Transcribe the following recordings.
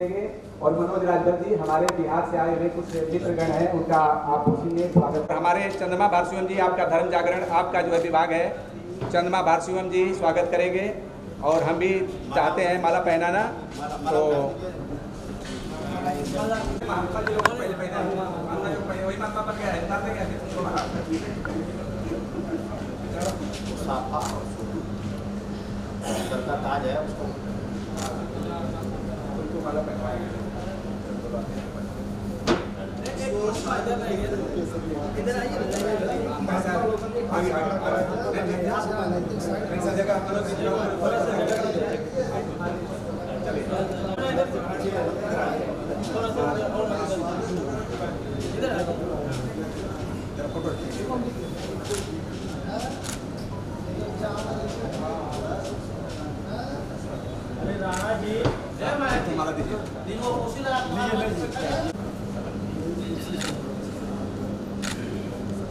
और मनोज राजभर जी हमारे बिहार से आए हुए कुछ मित्रगण हैं, उनका आप सुनिए स्वागत। हमारे चंद्रमा भारशिवम जी, आपका धर्म जागरण आपका जो है विभाग है, चंद्रमा भारशिवम जी स्वागत करेंगे और हम भी चाहते हैं माला पहनाना। तो ताज है उसको माला पहनाएंगे। इधर आइए, राणा जी माला दीजिए।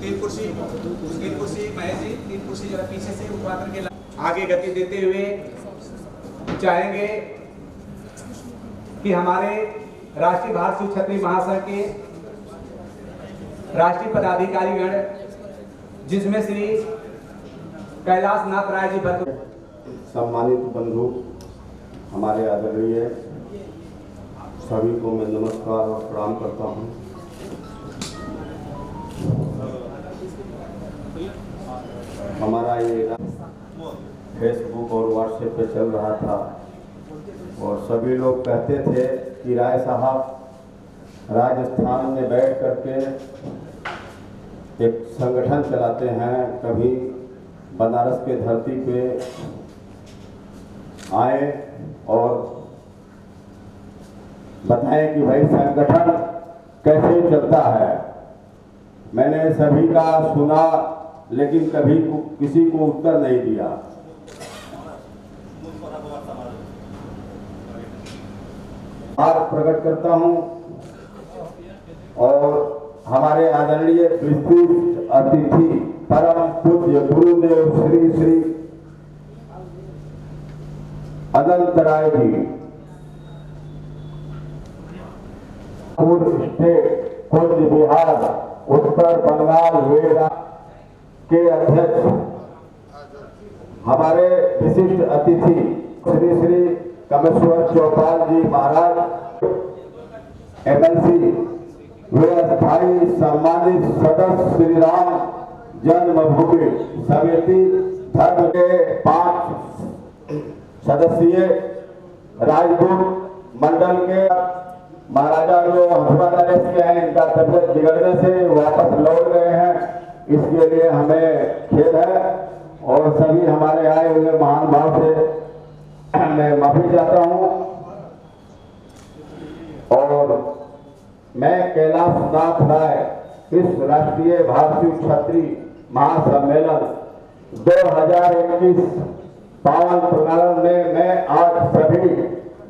तीन कुर्सी महेश जी, तीन कुर्सी जरा पीछे से उठवा करके आगे गति देते हुए चाहेंगे कि हमारे राष्ट्रीय भारतीय क्षत्रिय महासंघ के राष्ट्रीय पदाधिकारीगण, जिसमें श्री कैलाश नाथ राय जी भरत, सम्मानित बंधु, हमारे आदरणीय सभी को मैं नमस्कार और प्रणाम करता हूं। हमारा ये फेसबुक और व्हाट्सएप पे चल रहा था और सभी लोग कहते थे कि राय साहब राजस्थान में बैठ करके एक संगठन चलाते हैं, कभी बनारस के धरती पे आए और बताएं कि भाई संगठन कैसे चलता है। मैंने सभी का सुना, लेकिन कभी किसी को उत्तर नहीं दिया। आज प्रकट करता हूं और हमारे आदरणीय विशिष्ट अतिथि परम पूज्य गुरुदेव श्री श्री अनंत राय जी, पूर्व स्टेट कुंज बिहार उत्तर बंगाल वेदा के अध्यक्ष, हमारे विशिष्ट अतिथि श्री श्री कमेश्वर चौपाल जी महाराज, एमएलसी वे स्थायी सम्मानित सदस्य श्री राम जन्मभूमि समिति धर्म के 5 सदस्यीय राजदूत मंडल के महाराजा जो हसमत के हैं, इनका तबियत बिगड़ने से वापस लौट गए हैं, इसके लिए हमें खेद है और सभी हमारे आए हुए महान भाव से मैं माफी चाहता हूं। और मैं कैलाश नाथ राय विश्व राष्ट्रीय भारतीय क्षत्रिय महासम्मेलन 2021 पावन प्रकरण में मैं आज सभी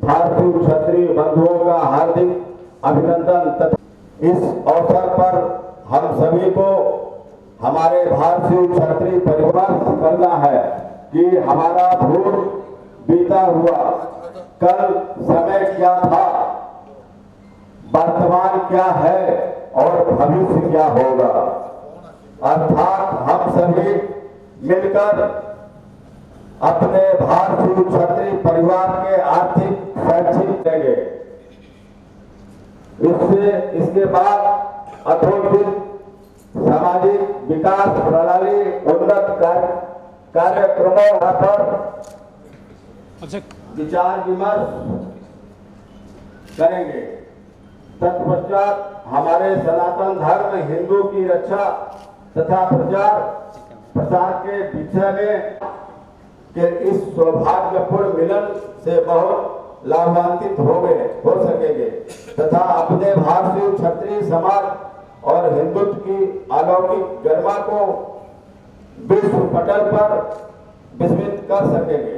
भारतीय क्षत्रिय बंधुओं का हार्दिक अभिनंदन तथा इस अवसर पर हम सभी को हमारे भारतीय क्षत्रिय परिवार करना है कि हमारा भूत बीता हुआ कल समय क्या था, वर्तमान क्या है और भविष्य क्या होगा। अर्थात हम सभी मिलकर अपने भारतीय क्षत्रिय परिवार के आर्थिक शैक्षिक देंगे। इसके बाद अधोचित सामाजिक विकास प्रणाली उन्नत कार्यक्रमों पर विचार विमर्श करेंगे। तत्पश्चात हमारे सनातन धर्म हिंदू की रक्षा तथा प्रचार प्रसार के विषय में के इस सौभाग्यपूर्ण मिलन से बहुत लाभान्वित हो सकेंगे तथा अपने भारतीय क्षत्रिय समाज और हिंदुत्व की अलौकिक गरिमा को विश्व पटल पर विस्मित कर सकेंगे।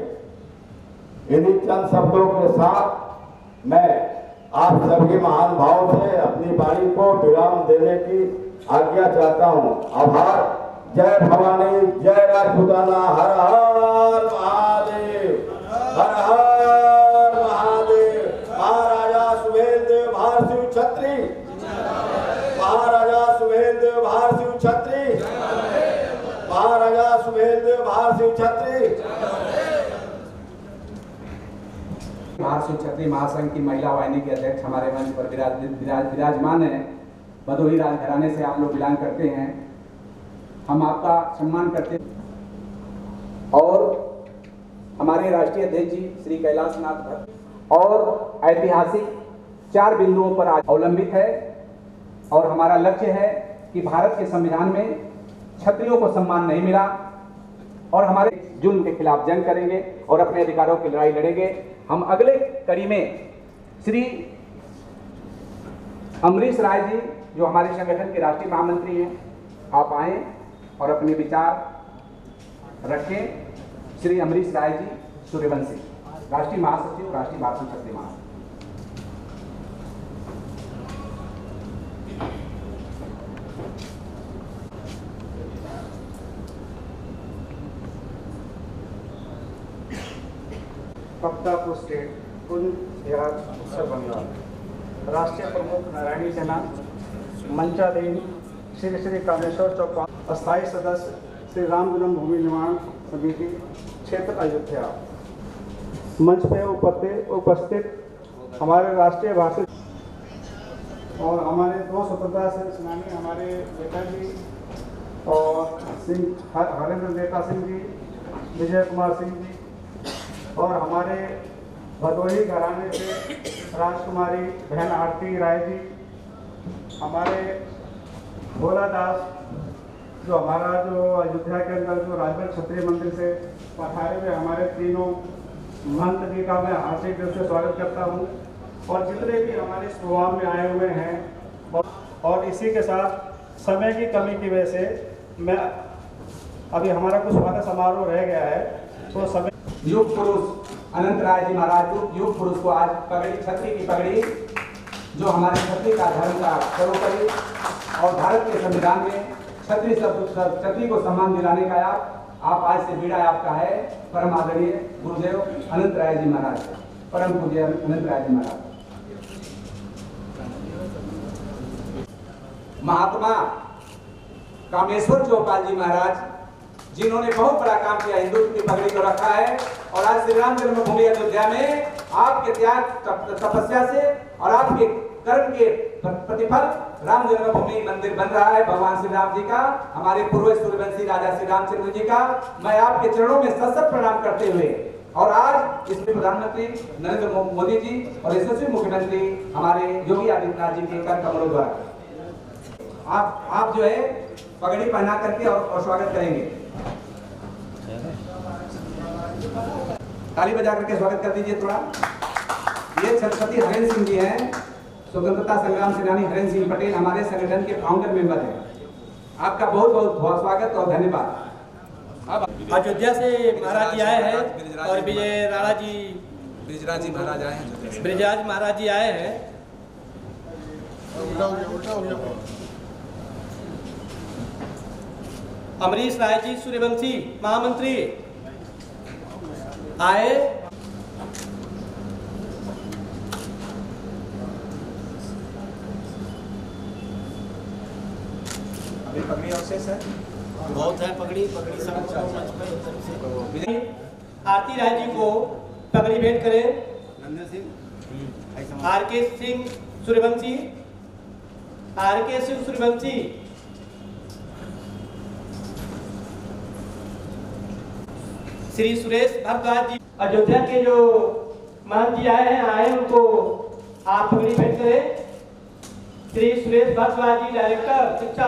इन्हीं चंद शब्दों के साथ मैं आप सभी महान भाव से अपनी वाणी को विराम देने की आज्ञा चाहता हूं। आभार। जय भवानी, जय राजपूताना। हर हर महादेव, हर हर महादेव। महाराजा छत्री, महाराजा सुहेलदेव भारसिंह छत्री, महाराजा सुहेलदेव भारसिंह छत्री। भारसिंह छत्री महासंघ की महिला वाहिनी के अध्यक्ष हमारे मंच पर विराजमान है। भदोही राजघराने से आप लोग बिलोंग करते हैं, हम आपका सम्मान करते हैं। और हमारे राष्ट्रीय अध्यक्ष जी श्री कैलाशनाथ भट्ट और ऐतिहासिक 4 बिंदुओं पर आज अवलंबित है और हमारा लक्ष्य है कि भारत के संविधान में क्षत्रियों को सम्मान नहीं मिला और हमारे जुल्म के खिलाफ जंग करेंगे और अपने अधिकारों की लड़ाई लड़ेंगे। हम अगले कड़ी में श्री अमरीश राय जी जो हमारे संगठन के राष्ट्रीय महामंत्री हैं, आप आए और अपने विचार रखें। श्री अमरीश राय जी सूर्यवंशी, राष्ट्रीय महासचिव, राष्ट्रीय भारसिंह छत्री महासचिव। कप्तापुर स्टेट कुंज बिहार उत्तर बंगाल। राष्ट्रीय प्रमुख नारायणी सेना मंचाधीन श्री श्री कामेश्वर चौक, अस्थायी सदस्य श्री राम जन्मभूमि निर्माण समिति क्षेत्र अयोध्या। मंच पे उपस्थित हमारे राष्ट्रीय भाषिक और हमारे 2 स्वतंत्रता सेनानी हमारे नेताजी और हरेंद्र नेता सिंह जी, विजय कुमार सिंह जी और हमारे भदोही घराने से राजकुमारी बहन आरती राय जी, हमारे भोला दास जो हमारा जो अयोध्या के अंदर जो राजगढ़ क्षत्रिय मंदिर से पधारे हुए हमारे तीनों महंत जी का मैं हार्दिक दिल से स्वागत करता हूं और जितने भी हमारे इस प्रोग्राम में आए हुए हैं। और इसी के साथ समय की कमी की वजह से मैं अभी हमारा कुछ स्वागत समारोह रह गया है तो समय युग पुरुष अनंत राय जी महाराज युग पुरुष को आज पगड़ी, छत्री की पगड़ी जो हमारे छत्री का धर्म का सर्वोपरि और भारत के संविधान में छत्री को सम्मान दिलाने का आप आज से बीड़ा आपका है। परम आदरणीय गुरुदेव अनंत राय जी महाराज, परम पूज्य अनंत राय जी महाराज। महात्मा कामेश्वर चौपाल जी महाराज जिन्होंने बहुत बड़ा काम किया, हिंदुत्व की पगड़ी को रखा है और आज श्री राम जन्मभूमि अयोध्या में आपके त्याग तपस्या से और आपके कर्म के प्रतिफल राम जन्मभूमि मंदिर बन रहा है। भगवान श्री राम जी का, हमारे पूर्वज सूर्यवंशी राजा श्री रामचंद्र जी का मैं आपके चरणों में सशक्त प्रणाम करते हुए और आज इसमें प्रधानमंत्री नरेंद्र मोदी जी और यशस्वी मुख्यमंत्री हमारे योगी आदित्यनाथ जी के कर कमलों द्वारा आप जो है पगड़ी पहना करके और स्वागत करेंगे। ताली बजा करके स्वागत कर दीजिए थोड़ा। ये छत्रपति हरेंद्र सिंह जी हैं, स्वतंत्रता संग्राम सेनानी हरेंद्र सिंह पटेल हमारे संगठन के फाउंडर मेंबर हैं। आपका बहुत बहुत स्वागत और धन्यवाद। अब अयोध्या से महाराज जी आए हैं और ब्रिजराज जी महाराज आए हैं, ब्रिजराज महाराज जी आए हैं। अमरीश राय जी सूर्यवंशी महामंत्री आए। अभी पगड़ी अवशेष है, बहुत है पगड़ी सब। आरती राय जी को पगड़ी भेंट करें। आर.के. सिंह सूर्यवंशी, आर.के. सिंह सूर्यवंशी। श्री सुरेश भारद्वाज जी अयोध्या के जो महंत जी आए उनको आप पगड़ी भेंट करें। श्री सुरेश भारद्वाज जी डायरेक्टर शिक्षा।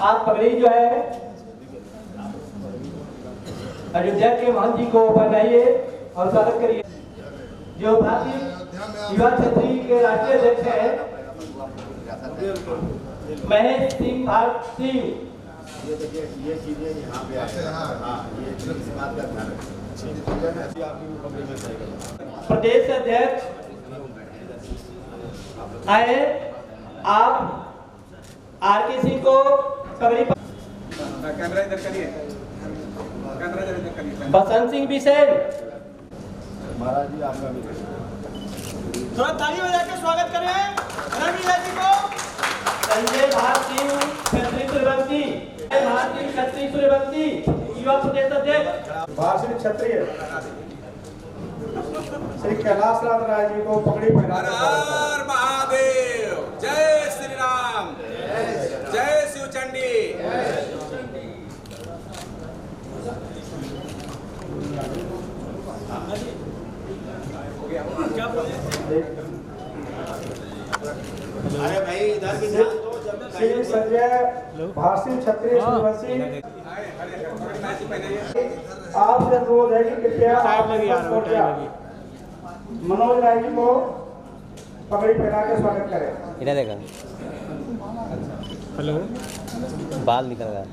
आप पगड़ी जो है अयोध्या के महंत जी को पहनाइए और स्वागत करिए। जो भारतीय युवा क्षेत्रीय के राष्ट्रीय अध्यक्ष हैं महेश सिंह भारत सिंह। ये देखिए ये चीजें यहाँ पे ये बात का ध्यान रखें। प्रदेश अध्यक्ष आए, आप आर.के. सिंह को पगड़ी कैमरा इधर करिए, कैमरा इधर करिए। बसंत सिंह बिसेन, महाराज जी आपका भी थोड़ा ताली बजा के स्वागत करें रणवीर जी को। संजय भारती क्षत्रिय सूर्यवंशी, भारती क्षत्रिय सूर्यवंशी युवा प्रदेश अध्यक्ष। भारतीय क्षत्रिय श्री कैलाश नाथ राय जी को पगड़ी पहना हर हर महादेव, जय श्री राम, जय शिव चंडी। अरे भाई इधर भी श्री संजय भारतीय क्षत्रिय सूर्यवंशी, आपसे अनुरोध है कि कृपया मनोज राय जी को पगड़ी पहना के स्वागत करें। इधर देखा हेलो, बाल निकल गया।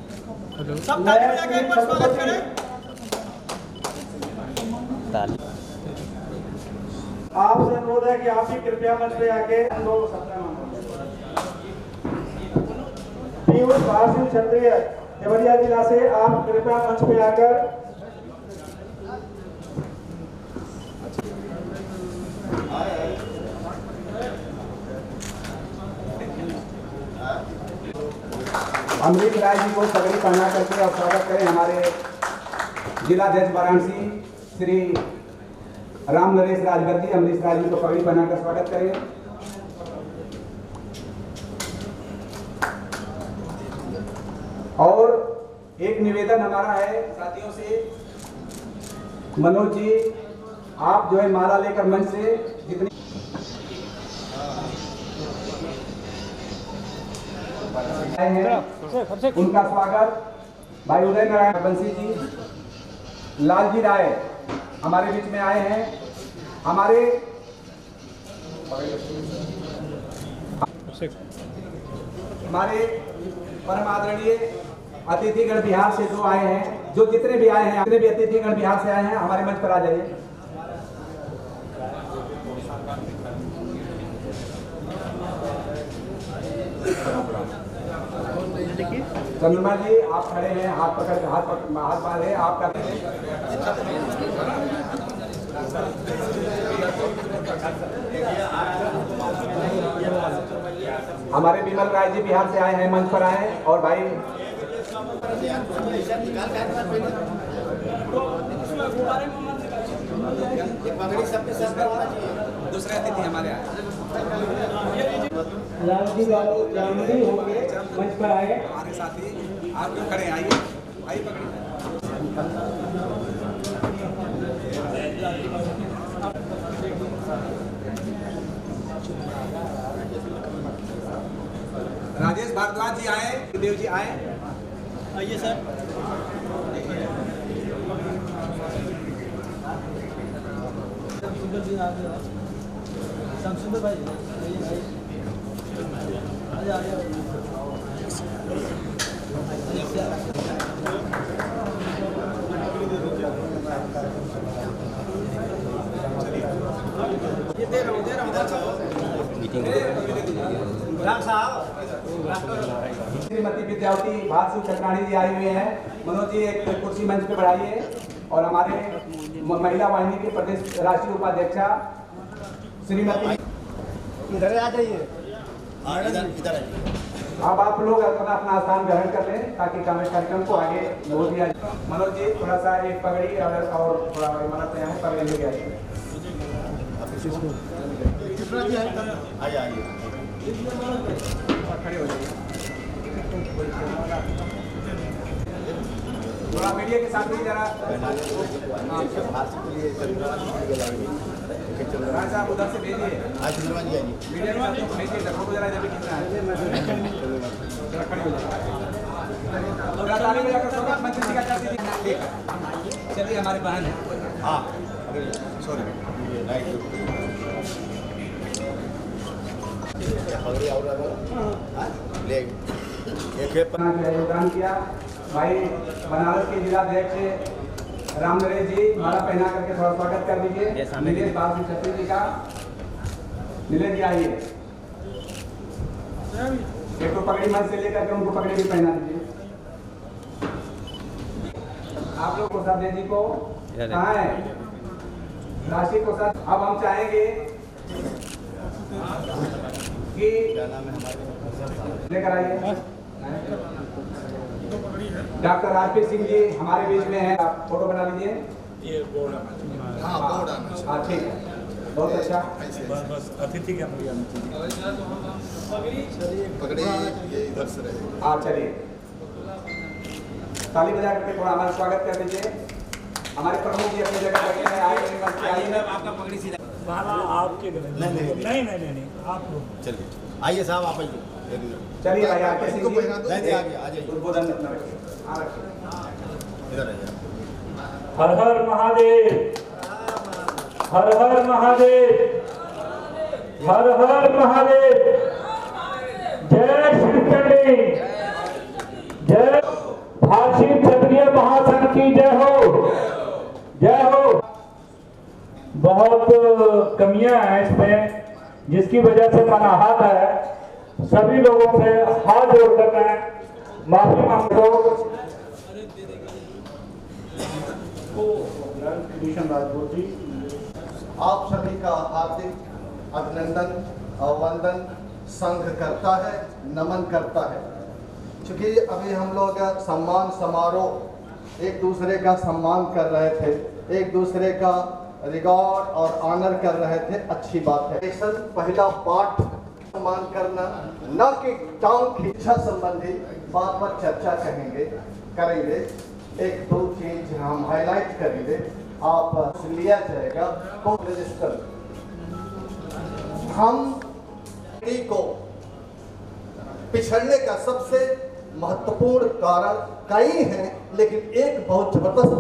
सब ताली बजा के एक बार स्वागत करें। ताली आपसे अनुरोध है कि आप भी कृपया मंच पे आके पीयूष भारतीय क्षत्रिय देवरिया जिला से आप कृपया मंच पे आकर अमरीक राय जी को पगड़ी पहना करके और स्वागत करें हमारे जिलाध्यक्ष वाराणसी श्री राम नरेश राजभर जी। अमरीश राय जी को पगड़ी पहना कर स्वागत करें। और एक निवेदन हमारा है साथियों से, मनोज जी आप जो है माला लेकर मंच से जितनी आए हैं उनका स्वागत भाई उदय नारायण बंसी जी, लाल जी राय हमारे बीच में आए हैं। हमारे परम आदरणीय अतिथिगण बिहार से जो आए हैं, जो जितने भी आए हैं, जितने भी अतिथिगण बिहार से आए हैं हमारे मंच पर आ जाइए। चंद्रमा जी आप खड़े हैं, हाथ पकड़ के हाथ बांधे आपका। हमारे विमल राय जी बिहार से आए हैं, मंच पर आए और भाई दूसरे अतिथि हमारे आए रामजी होंगे मंच पर आए। हमारे साथी आप क्यों खड़े हैं, आइए आइए पकड़िए। राजेश भारद्वाज जी आए, देव जी आए, आइए सर। सुंदर भाई श्रीमती विद्यावती भासु चक्राणी जी आई हुई हैं। मनोज जी एक कुर्सी मंच पे बढ़ाइए। और हमारे महिला वाहिनी के प्रदेश राष्ट्रीय उपाध्यक्षा श्रीमती इधर आ जाइए। इधर अब आप लोग अपना अपना स्थान ग्रहण कर लें ताकि कार्यक्रम को आगे बढ़ दिया जाए। मनोज जी थोड़ा सा एक पगड़ी और थोड़ा इमारत यहाँ पगड़ी ले गया आइए खड़े हो जाइए। थोड़ा मीडिया के साथ भी जरा राज साहब उधर से भेजिए, मीडिया के साथ भेजिए, फोटो जरा जब खींचना है। जरा खड़े हो जाइए। ताली बजाकर स्वागत मंत्री जी का कर दीजिए। चलिए हमारी बहन है। हाँ सॉरी योगदान किया भाई बनारस के जिलाध्यक्ष राम नरेश जी, माला पहना करके थोड़ा स्वागत कर दीजिए। नीलेश बाबू छत्री जी का, नीलेश जी आइए, एक तो पगड़ी मंच से लेकर के उनको पगड़ी भी पहना दीजिए। आप लोग प्रसाद जी को कहाँ है? राशि को साथ अब हम चाहेंगे कि लेकर आइए डॉक्टर आरपी सिंह जी हमारे बीच में हैं। आप फोटो बना लीजिए। हाँ ठीक है, बहुत अच्छा। बस अतिथि के हाँ चलिए, ताली बजा करके थोड़ा हमारा स्वागत कर दीजिए। हमारे प्रमुख जी अपनी जगह बैठे हैं। आइए आपका पगड़ी सीधा आपके नहीं आप लोग चलिए आइए साहब, आप आइए। चलिए भाई आरपी सिंह जी आ जाइए, उद्बोधन अपना रखिए। हाँ रखिए। इधर आइए। हर हर महादेव, हर हर महादेव, हर हर महादेव। जय श्री चंडी, जय भारतीय क्षत्रिय महासंघ की जय हो, जय हो। बहुत कमियां हैं इसमें, जिसकी वजह से मना हाथ है। सभी लोगों से हाथ जोड़कर मैं माफी मांगता हूँ। भूषण राजपूत जी, आप सभी का हार्दिक अभिनंदन और वंदन संघ करता है, नमन करता है। क्योंकि अभी हम लोग सम्मान समारोह एक दूसरे का सम्मान कर रहे थे, एक दूसरे का रिकॉर्ड और ऑनर कर रहे थे, अच्छी बात है। पहला पाठ सम्मान करना, न कि टांग खींचा संबंधी बात पर चर्चा करेंगे। एक दो चीज हम हाईलाइट करेंगे, आप लिया जाएगा को रजिस्टर। हम को पिछड़ने का सबसे महत्वपूर्ण कारण कई हैं, लेकिन एक बहुत जबरदस्त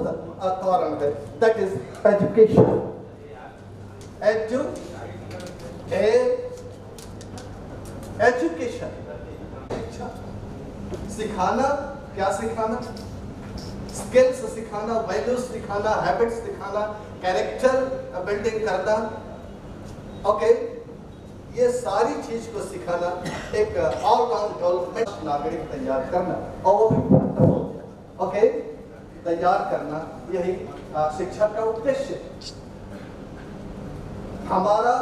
कारण है, दैट इज एजुकेशन। एजुकेशन सिखाना, क्या सिखाना? स्किल्स सिखाना, वैल्यूज सिखाना, हैबिट्स सिखाना, कैरेक्टर बिल्डिंग करना। ओके, ये सारी चीज को सिखाना, एक ऑलराउंड डेवलपमेंट नागरिक तैयार करना, और वो भी ओके तैयार करना, यही शिक्षा का उद्देश्य। हमारा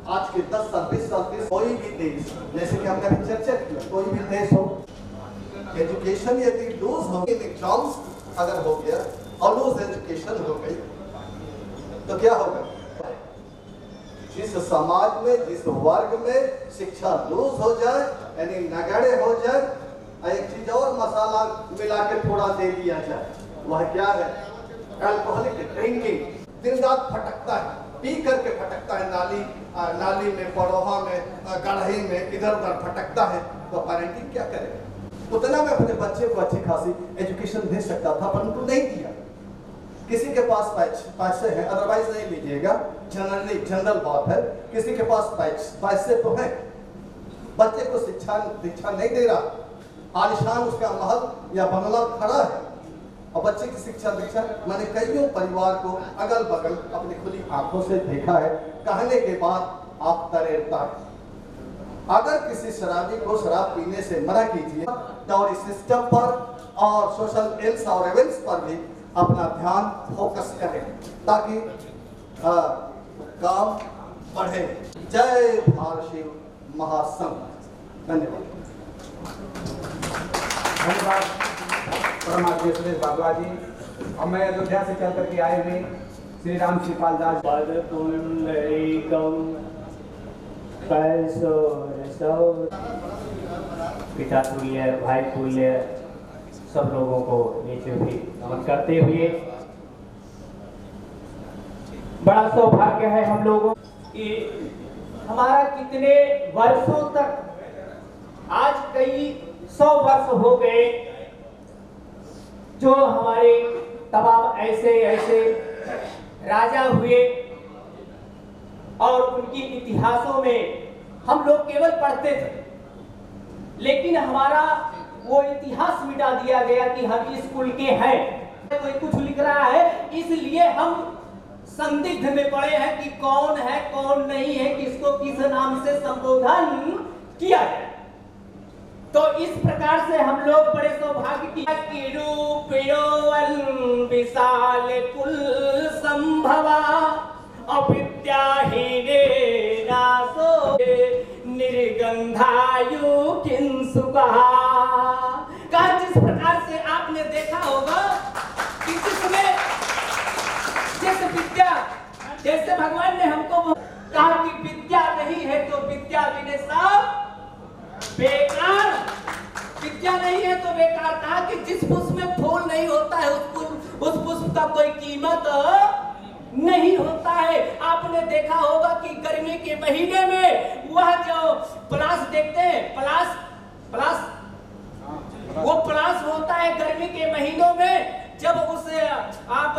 आज के 10 साल 20 साल कोई भी देश, जैसे कि हमने अभी चर्चा की, कोई भी देश हो, एजुकेशन यदि लूज हो, एग्जाम्स अगर हो गया और लूज एजुकेशन हो गई तो क्या होगा? जिस समाज में, जिस वर्ग में शिक्षा लूज हो जाए, यानी नगड़े हो जाए, एक चीज और मसाला मिला के थोड़ा दे दिया जाए, वह क्या है? Alcoholic drinking. दिन रात फटकता है, पी करके फटकता है, नाली में, पड़ोहा में, गढ़ही में, इधर उधर फटकता है, तो पेरेंटिंग क्या करेगा? उतना मैं अपने बच्चे को अच्छी खासी एजुकेशन दे सकता था, परंतु नहीं दिया। किसी के पास पैसे हैं, अदरवाइज नहीं लीजिएगा, जनरल बात है, किसी के पास पैसे तो हैं, बच्चे को शिक्षा नहीं दे रहा, आलिशान उसका महल या बंगला खड़ा है, और बच्चे की शिक्षा दीक्षा। मैंने कईयों परिवार को अगल बगल अपनी खुली आंखों से देखा है, कहने के बाद आप तरेरता है। अगर किसी शराबी को शराब पीने से मना कीजिए, डाउरी सिस्टम पर और सोशल इल्स और इवेंट्स पर भी अपना ध्यान फोकस करें, ताकि काम बढ़े। जय भारतीय महासंघ। धन्यवाद। धन्यवाद परमात्मा सुरेश भारद्वाज जी। और मैं अयोध्या से चल करके आए हुए श्री राम श्रीपाल दास। पिता तुल्य, भाई तुल्य सब लोगों को नीचे भी नमन करते हुए, बड़ा सौभाग्य है हम लोगों कि हमारा कितने वर्षों तक, आज कई 100 वर्ष हो गए, जो हमारे तमाम ऐसे राजा हुए और उनकी इतिहासों में हम लोग केवल पढ़ते थे, लेकिन हमारा वो इतिहास मिटा दिया गया कि हम इस कुल के हैं। कोई कुछ लिख रहा है, इसलिए हम संदिग्ध में पड़े हैं कि कौन है कौन नहीं है, किसको किस नाम से संबोधन किया जाए। तो इस प्रकार से हम लोग बड़े सौभाग्य की रूप विशाल कुल संभवा अविद्याहीने नासो निर्गंधायु किंसुकः। कहा जिस प्रकार से आपने देखा होगा कि जिसमें जिस विद्या, जैसे भगवान ने हमको कहा कि विद्या नहीं है तो विद्या बिना सब बेकार, विद्या नहीं है तो बेकार। कहा कि जिस पुष्प में फूल नहीं होता है उस पुष्प का कोई कीमत नहीं होता है। आपने देखा होगा कि गर्मी के महीने में वह जो पलाश देखते हैं, पलाश वो पलाश होता है गर्मी के महीनों में, जब उसे आप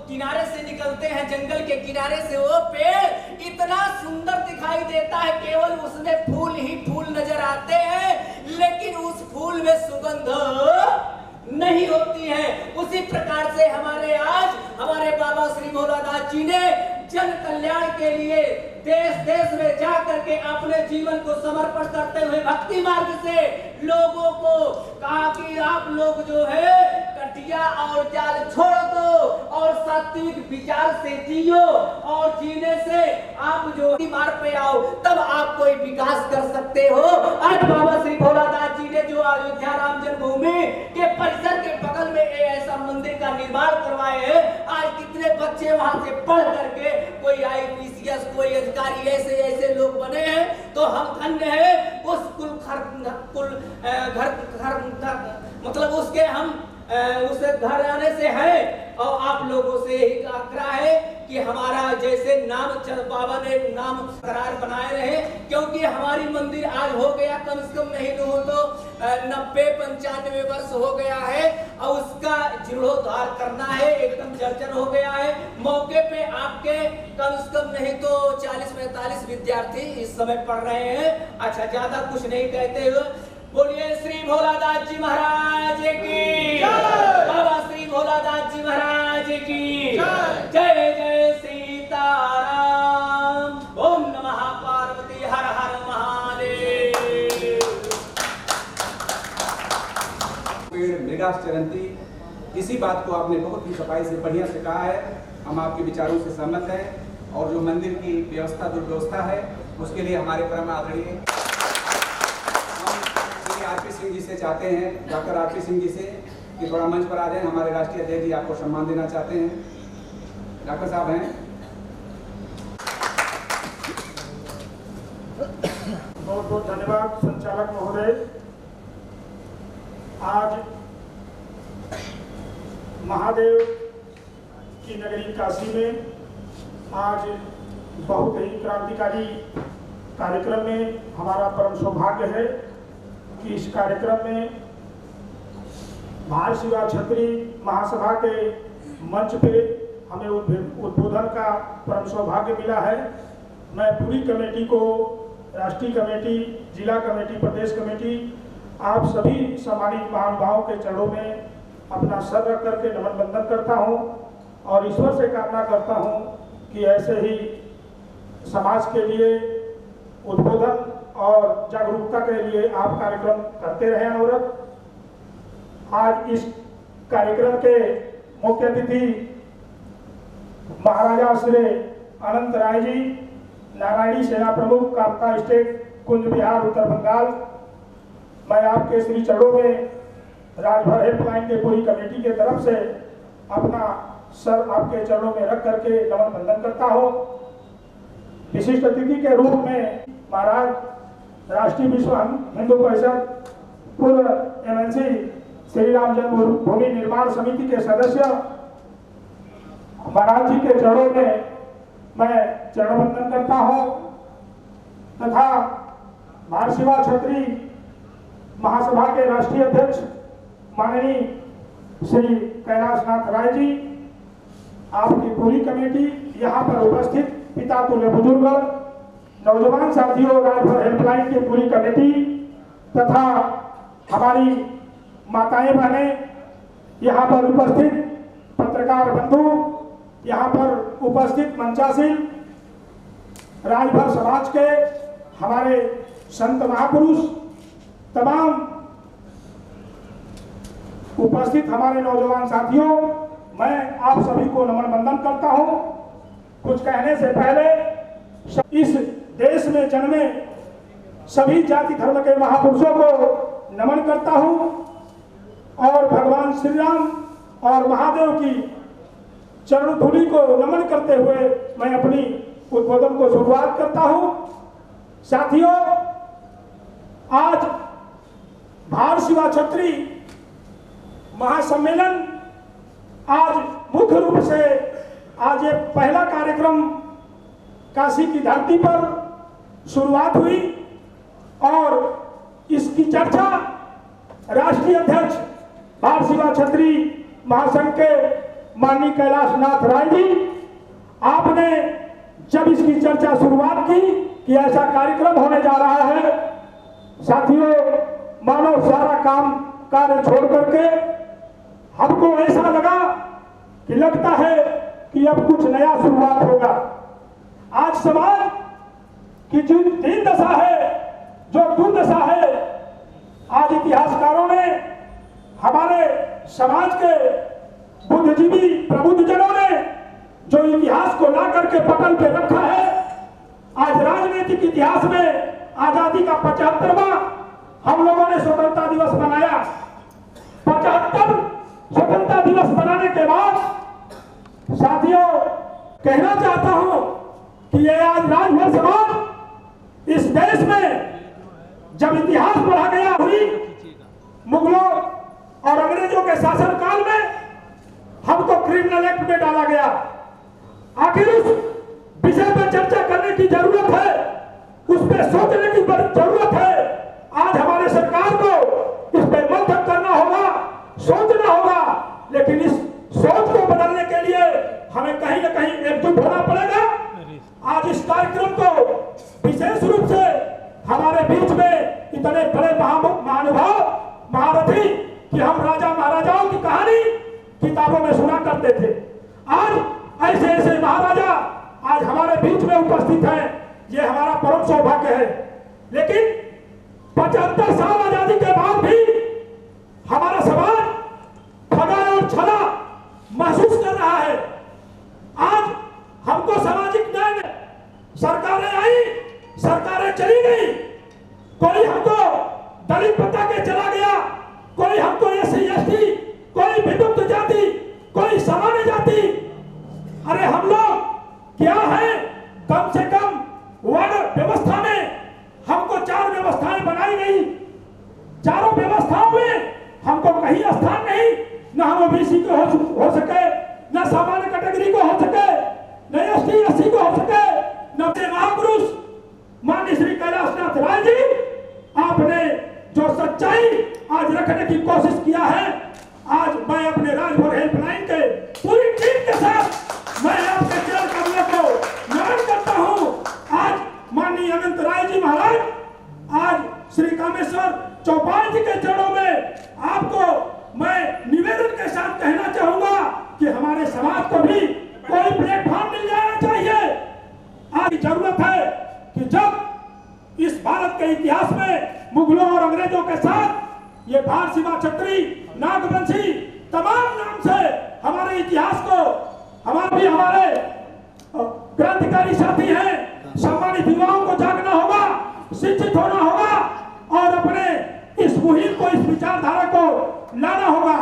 किनारे से निकलते हैं, जंगल के किनारे से, वो पेड़ इतना सुंदर दिखाई देता है, केवल उसमें फूल ही फूल नजर आते हैं, लेकिन उस फूल में सुगंध नहीं होती है। उसी प्रकार से हमारे बाबा श्री भोलादास जी ने जन कल्याण के लिए देश देश में जा करके अपने जीवन को समर्पण करते हुए भक्ति मार्ग से लोगों को कहा कि आप लोग जो है कटिया और जाल छोड़ दो और सात्विक विचार से जियो, और जीने से आप जो मार्ग पे आओ, तब आप कोई विकास कर सकते हो। आज बाबा श्री भोलादास जी ने जो अयोध्या राम जन्मभूमि के परिसर के बगल में ऐसा मंदिर का निर्माण करवाए हैं, आज कितने बच्चे वहां से पढ़ करके कोई IPCS, कोई अधिकारी, ऐसे ऐसे लोग बने हैं, तो हम धन्य हैं। उस मतलब उसके हम उसे घर आने से है, और आप लोगों से यही आग्रह है कि हमारा जैसे नाम बाबा ने नाम करार बनाए रहे, क्योंकि हमारी मंदिर आज हो गया कम से कम नहीं तो 90-95 वर्ष हो गया है, और उसका जीर्णोद्धार करना है, एकदम जर्जर हो गया है। मौके पे आपके कम से कम नहीं तो 40-45 विद्यार्थी इस समय पढ़ रहे हैं। अच्छा, ज्यादा कुछ नहीं कहते हुए बोलिए श्री भोलादास जी महाराज की, बाबा श्री भोलादास जी महाराज की जय जय सीताराम। ओम नमः पार्वती, हर हर महादेव। पेड़ मृगाश्चरन्ति, इसी बात को आपने बहुत ही सफाई से बढ़िया से कहा है। हम आपके विचारों से सहमत हैं, और जो मंदिर की व्यवस्था दुर्व्यवस्था है उसके लिए हमारे परम आदरणीय आरपी सिंह जी से चाहते हैं, डॉक्टर आरपी सिंह जी से, कि थोड़ा मंच पर आ जाएं। हमारे राष्ट्रीय अध्यक्ष जी आपको सम्मान देना चाहते हैं। डॉक्टर साहब हैं। बहुत बहुत धन्यवाद संचालक महोदय। आज महादेव की नगरी काशी में आज बहुत ही क्रांतिकारी कार्यक्रम में हमारा परम सौभाग्य है कि इस कार्यक्रम में भारत शिवा क्षत्रिय महासभा के मंच पे हमें उद्बोधन का परम सौभाग्य मिला है। मैं पूरी कमेटी को, राष्ट्रीय कमेटी, जिला कमेटी, प्रदेश कमेटी, आप सभी सम्मानित महानुभावों के चरणों में अपना सर रख करके नमन बंदन करता हूं, और ईश्वर से कामना करता हूं कि ऐसे ही समाज के लिए उद्बोधन और जागरूकता के लिए आप कार्यक्रम करते रहे। अनवरत आज इस कार्यक्रम के मुख्य अतिथि महाराजा श्री अनंत राय जी, नारायणी सेना प्रमुख, कामता स्टेट, कुंज बिहार, उत्तर बंगाल, मैं आपके श्री चरणों में राजभर हेल्पलाइन के पूरी कमेटी के तरफ से अपना सर आपके चरणों में रख करके नमन बंदन करता हूँ। विशिष्ट अतिथि के रूप में महाराज राष्ट्रीय विश्व हिंदू परिषद, पूर्व MNC, श्री राम जन्मभूमि निर्माण समिति के सदस्य महाराज जी के चरणों में मैं चरण वंदन करता हूँ, तथा भारत शिवा क्षत्रिय महासभा के राष्ट्रीय अध्यक्ष माननीय श्री कैलाशनाथ राय जी, आपकी पूरी कमेटी, यहाँ पर उपस्थित पिता तुल्य बुजुर्ग, नौजवान साथियों, राजभर हेल्पलाइन की पूरी कमेटी तथा हमारी माताएं बहनें, यहाँ पर उपस्थित पत्रकार बंधु, यहाँ पर उपस्थित मंचासीन, राजभर समाज के हमारे संत महापुरुष, तमाम उपस्थित हमारे नौजवान साथियों, मैं आप सभी को नमन बंदन करता हूँ। कुछ कुछ कहने से पहले इस देश में जन्मे सभी जाति धर्म के महापुरुषों को नमन करता हूं और भगवान श्री राम और महादेव की चरण धूलि को नमन करते हुए मैं अपनी उद्बोधन को शुरुआत करता हूं। साथियों, आज भारत शिवा क्षत्रिय महासम्मेलन आज मुख्य रूप से आज ये पहला कार्यक्रम काशी की धरती पर शुरुआत हुई और इसकी चर्चा राष्ट्रीय अध्यक्ष भारत शिवा क्षत्रिय महासंघ के माननीय कैलाश नाथ राय जी, आपने जब इसकी चर्चा शुरुआत की कि ऐसा कार्यक्रम होने जा रहा है, साथियों मानो सारा काम कार्य छोड़ करके हमको ऐसा लगा कि लगता है कि अब कुछ नया शुरुआत होगा। आज समाज की जो दीन दशा है, जो दुर्दशा है, आज इतिहासकारों ने, हमारे समाज के बुद्धिजीवी प्रबुद्धजनों ने जो इतिहास को ला करके पकड़ के रखा है, आज राजनीतिक इतिहास में आजादी का 75वां हम लोगों ने स्वतंत्रता दिवस मनाया। 75 स्वतंत्रता दिवस मनाने के बाद साथियों कहना चाहता हूं कि ये आज राजभर समाज इस देश में जब इतिहास पढ़ा गया हुई मुगलों और अंग्रेजों के शासन काल में हमको क्रिमिनल एक्ट में डाला गया। आखिर उस विषय पर चर्चा करने की जरूरत है, उस पर सोचने की जरूरत है। आज हमारे सरकार को इस पर मंथन करना होगा, सोचना होगा, लेकिन इस सोच को बदलने के लिए हमें कहीं न कहीं एकजुट होना पड़ेगा। आज इस कार्यक्रम को विशेष रूप से हमारे बीच में इतने बड़े महानुभाव, महारथी कि हम राजा महाराजाओं की कहानी किताबों में सुना करते थे, आज ऐसे ऐसे महाराजा आज हमारे बीच में उपस्थित हैं। ये हमारा परम सौभाग्य है। लेकिन 75 साल आजादी के बाद भी हमारा समाज ठगा और छला महसूस कर रहा है। आज हमको सामाजिक न्याय में सरकारें आई, सरकारें चली गई, कोई हमको दलित बता के चला गया, कोई हमको SC ST, कोई विमुक्त जाति, कोई सामान्य जाति। अरे हम लोग क्या है? कम से कम वर्ण व्यवस्था में हमको 4 व्यवस्थाएं बनाई गई। चारों व्यवस्थाओं में हमको कहीं स्थान नहीं, न हम OBC को हो सके, न सामान्य कैटेगरी को हो सके, न ST SC को हो सके, न महापुरुष माननीय श्री कैलाश नाथ राय जी, आपने जो सच्चाई आज रखने की कोशिश किया है, आज मैं अपने राजभर हेल्पलाइन के पूरी टीम के साथ मैं आपके चरण कमलों को नमन करता हूं। आज माननीय अनंत राय जी महाराज, आज श्री कामेश्वर चौपाल जी के चरणों में आपको मैं निवेदन के साथ कहना चाहूंगा कि हमारे समाज को भी कोई प्लेटफॉर्म मिल जाना चाहिए। आज जरूरत है कि जब इस भारत के इतिहास में मुगलों और अंग्रेजों के साथ ये भारत शिवा क्षत्रिय, नागवंशी तमाम नाम से हमारे इतिहास को हमारे क्रांतिकारी साथी हैं, सम्मानित युवाओं को जागना होगा, शिक्षित होना होगा और अपने इस मुहिम को, इस विचारधारा को लाना होगा।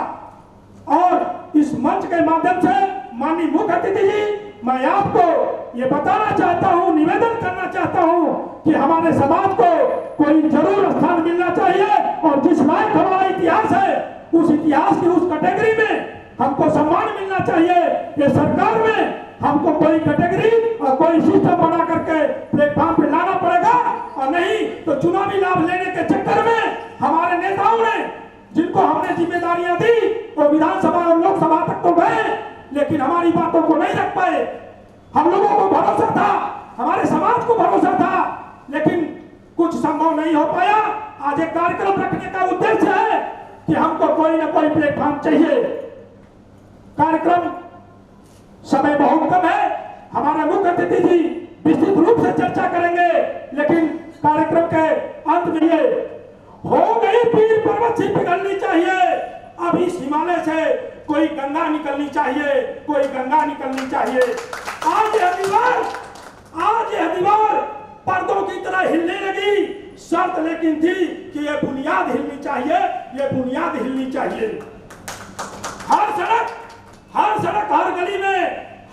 और इस मंच के माध्यम से माननीय मुख्य अतिथि जी, मैं आपको ये बताना चाहता हूँ, निवेदन करना चाहता हूँ कि हमारे समाज को कोई जरूर स्थान मिलना चाहिए और जिस लायक हमारा इतिहास है, उस इतिहास की उस कैटेगरी में हमको सम्मान मिलना चाहिए। ये सरकार में हमको कोई कैटेगरी और कोई सिस्टम बना करके प्लेटफॉर्म पे लाना पड़ेगा, और नहीं तो चुनावी लाभ लेने के चक्कर में हमारे नेताओं ने, जिनको हमने जिम्मेदारियां दी, वो विधानसभा और लोकसभा तक तो गए, लेकिन हमारी बातों को नहीं रख पाए। हम लोगों को भरोसा था, हमारे समाज को भरोसा था, लेकिन कुछ संभव नहीं हो पाया। आज एक कार्यक्रम रखने का उद्देश्य है कि हमको कोई ना कोई प्लेटफॉर्म चाहिए। कार्यक्रम समय बहुत कम है, हमारे मुख्य अतिथि जी विस्तृत रूप से चर्चा करेंगे, लेकिन कार्यक्रम के अंत में ये हो गई पीर पर्वत से पिघलनी चाहिए, अब इस हिमालय से कोई गंगा निकलनी चाहिए, कोई गंगा निकलनी चाहिए। आज ये अनिवार्य शर्त लेकिन थी कि ये बुनियाद हिलनी चाहिए, ये बुनियाद हिलनी चाहिए। हर सड़क, हर गली में,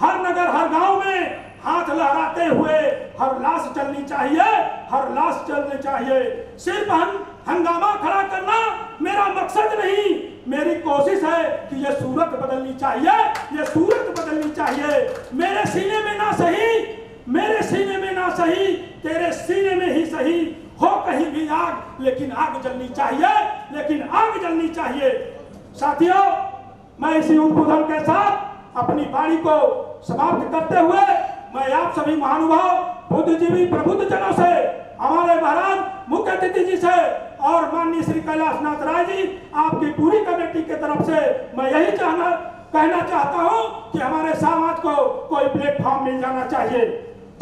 हर नगर, हर गांव में हाथ लहराते हुए हर लाश चलनी चाहिए, हर लाश चलनी चाहिए। सिर्फ हंगामा खड़ा करना मेरा मकसद नहीं, मेरी कोशिश है कि ये सूरत बदलनी चाहिए, ये सूरत बदलनी चाहिए। मेरे सीने में ना सही, मेरे सीने में ना सही, तेरे सीने में ही सही हो कहीं भी आग, लेकिन आग जलनी चाहिए, लेकिन आग जलनी चाहिए। साथियों, मैं इसी उद्बोधन के साथ अपनी वाणी को समाप्त करते हुए मैं आप सभी महानुभाव, बुद्धिजीवी, प्रबुद्ध जनों से, हमारे महाराज मुख्य अतिथि जी से और माननीय श्री कैलाशनाथ राय जी, आपकी पूरी कमेटी की तरफ से मैं यही कहना चाहता हूं कि हमारे समाज को कोई प्लेटफॉर्म मिल जाना चाहिए।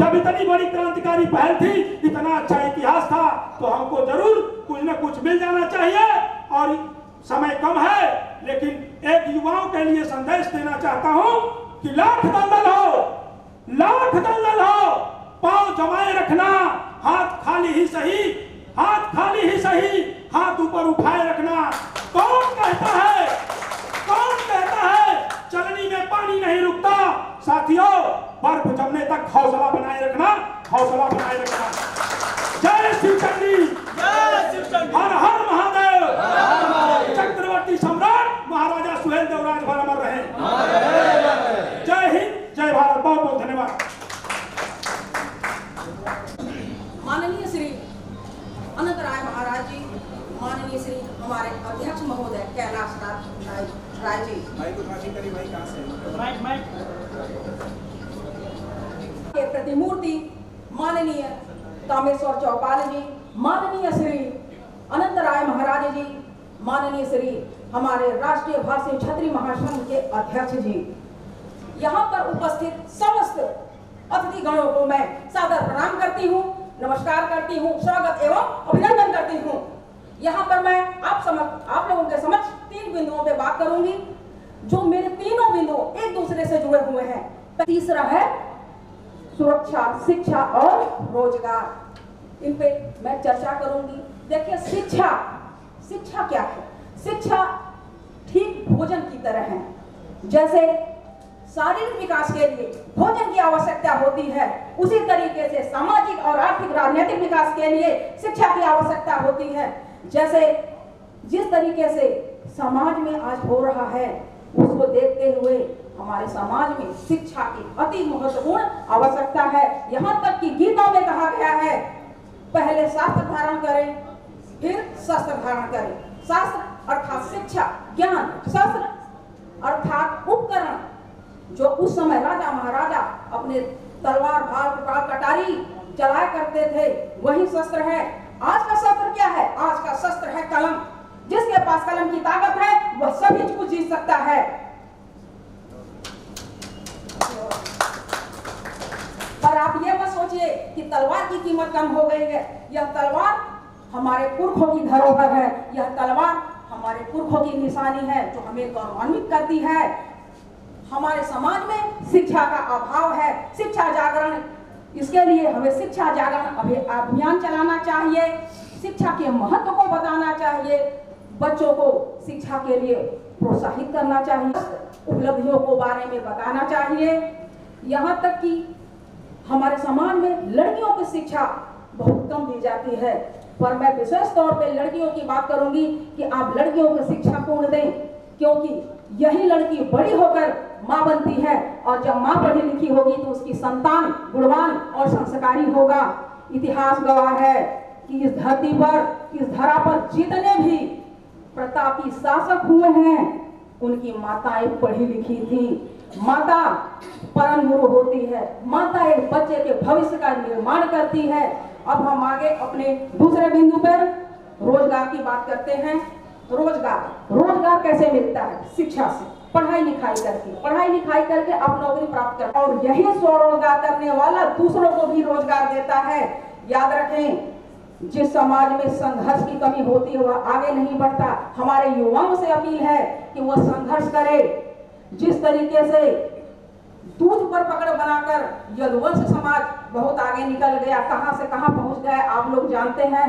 जब इतनी बड़ी क्रांतिकारी पहल थी, इतना अच्छा इतिहास था, तो हमको जरूर कुछ न कुछ मिल जाना चाहिए। और समय कम है, लेकिन एक युवाओं के लिए संदेश देना चाहता हूं कि लाख दलदल हो, पांव जमाए रखना, हाथ खाली ही सही, हाथ खाली ही सही, हाथ ऊपर उठाए रखना। कौन कहता है चलनी में पानी नहीं रुकता? साथियों, बर्फ जमने तक हौसला बनाए रखना, हौसला बनाए रखना। जय शिव चंडी, हर हर महादेव, चक्रवर्ती सम्राट महाराजा सुहेल देवराज भर अमर रहे। जय हिंद, जय भारत। बहुत बहुत धन्यवाद। माननीय श्री अनंत राय महाराज जी, माननीय श्री हमारे अध्यक्ष महोदय कैलाशनाथ राय जी, के प्रतिमूर्ति माननीय कामेश्वर चौपाल जी, माननीय श्री अनंत राय महाराज जी, माननीय श्री हमारे राष्ट्रीय भारतीय क्षत्रिय महासंघ के अध्यक्ष जी, यहाँ पर उपस्थित समस्त अतिथि गणों को मैं सादर प्रणाम करती हूँ, नमस्कार करती हूँ, स्वागत एवं अभिनंदन करती हूँ। यहाँ पर मैं आप लोगों के समक्ष 3 बिंदुओं पे बात करूंगी, जो मेरे तीनों बिंदु एक दूसरे से जुड़े हुए हैं। तीसरा है सुरक्षा, शिक्षा और रोजगार। इन पे मैं चर्चा करूंगी। देखिए, शिक्षा क्या है? शिक्षा ठीक भोजन की तरह है। जैसे शारीरिक विकास के लिए भोजन की आवश्यकता होती है, उसी तरीके से सामाजिक और आर्थिक राजनीतिक विकास के लिए शिक्षा की आवश्यकता होती है। जैसे जिस तरीके से समाज में आज हो रहा है, उसको देखते हुए हमारे समाज में शिक्षा की अति महत्वपूर्ण आवश्यकता है। यहाँ तक कि गीता में कहा गया है, पहले शास्त्र धारण करें, फिर शस्त्र धारण करें। शास्त्र अर्थात शिक्षा, ज्ञान, शस्त्र अर्थात उपकरण, जो उस समय राजा महाराजा अपने तलवार, भाल, कुटार, कटारी चलाया करते थे, वही शस्त्र है। आज का शस्त्र क्या है? आज का शस्त्र है कलम। जिसके पास कलम की ताकत है, वह सभी कुछ जीत सकता है। पर आप ये मत सोचिए कि तलवार की कीमत कम हो गई है। यह तलवार हमारे पुरखों की धरोहर है, यह तलवार हमारे पुरखों की निशानी है, जो हमें गौरवान्वित करती है। हमारे समाज में शिक्षा का अभाव है। शिक्षा जागरण, इसके लिए हमें शिक्षा जागरण अभियान चलाना चाहिए। शिक्षा के महत्व को बताना चाहिए, बच्चों को शिक्षा के लिए प्रोत्साहित करना चाहिए, उपलब्धियों को बारे में बताना चाहिए। यहाँ तक कि हमारे समाज में लड़कियों की शिक्षा बहुत कम दी जाती है, पर मैं विशेष तौर पे लड़कियों की बात करूंगी कि आप लड़कियों को शिक्षा पूर्ण दें, क्योंकि यही लड़की बड़ी होकर माँ बनती है, और जब माँ पढ़ी लिखी होगी तो उसकी संतान गुणवान और संस्कारी होगा। इतिहास गवाह है कि इस धरती पर, इस धरा पर जितने भी प्रतापी शासक हुए हैं, उनकी माताएं पढ़ी लिखी थी। माता परम गुरु होती है, माता एक बच्चे के भविष्य का निर्माण करती है। अब हम आगे अपने दूसरे बिंदु पर रोजगार की बात करते हैं। रोजगार कैसे मिलता है? शिक्षा से, पढ़ाई लिखाई करके आप नौकरी प्राप्त कर, और यही स्वरोजगार करने वाला दूसरों को भी रोजगार देता है। याद रखें, जिस समाज में संघर्ष की कमी होती है वह आगे नहीं बढ़ता। हमारे युवाओं से अपील है कि वह संघर्ष करे। जिस तरीके से दूध पर पकड़ बनाकर यदुवंश समाज बहुत आगे निकल गया, कहां से कहां पहुंच गया आप लोग जानते हैं।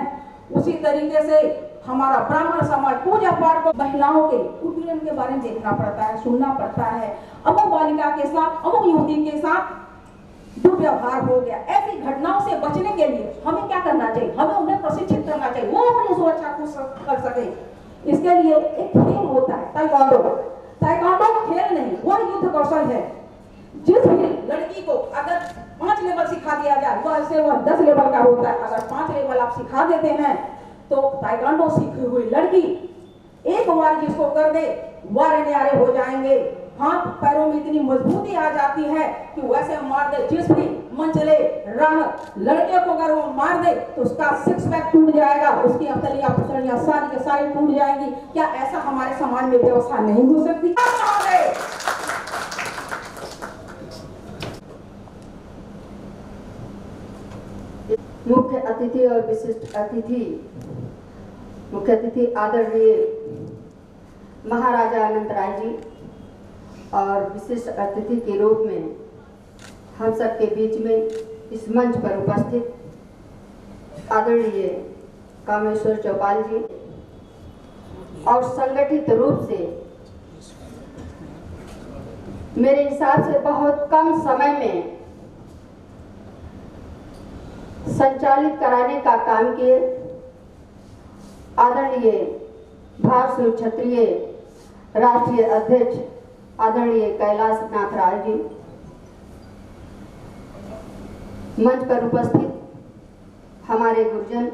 उसी तरीके से हमारा ब्राह्मण समाज पूजा पाठ को महिलाओं के उत्पीड़न के बारे में देखना पड़ता है, सुनना पड़ता है। अमुक बालिका के साथ, अमुक युवती के साथ दुर्व्यवहार हो गया। ऐसी घटनाओं से बचने के लिए हमें क्या करना चाहिए? हमें उन्हें प्रशिक्षित करना चाहिए, वो अपनी सुरक्षा को कर सके। इसके लिए एक खेल होता है ताइक्वांडो। ताइक्वांडो खेल नहीं, वह युद्ध कौशल है। जिस भी लड़की को अगर 5 लेवल सिखा दिया जाए, वह 10 लेवल का होता है। अगर 5 लेवल आप सिखा देते हैं तो ताइक्वांडो सीखी हुई लड़की एक बार जिसको कर दे, वारे न्यारे हो जाएंगे। हाथ पैरों में इतनी मजबूती आ जाती है कि वैसे मार दे। जिस भी मंचले राह लड़के को अगर वो मार दे तो उसका 6 पैक टूट जाएगा, उसकी अकलियां पुसलियां सारी के सारी टूट जाएंगी। क्या ऐसा हमारे समाज में व्यवस्था नहीं हो सकती? मुख्य अतिथि और विशिष्ट अतिथि, मुख्य अतिथि आदरणीय महाराजा अनंत राय जी और विशिष्ट अतिथि के रूप में हम सबके बीच में इस मंच पर उपस्थित आदरणीय कामेश्वर चौपाल जी और संगठित रूप से मेरे हिसाब से बहुत कम समय में संचालित कराने का काम किए आदरणीय भारत क्षत्रिय राष्ट्रीय अध्यक्ष आदरणीय कैलाश नाथ राय जी, मंच पर उपस्थित हमारे गुरुजन,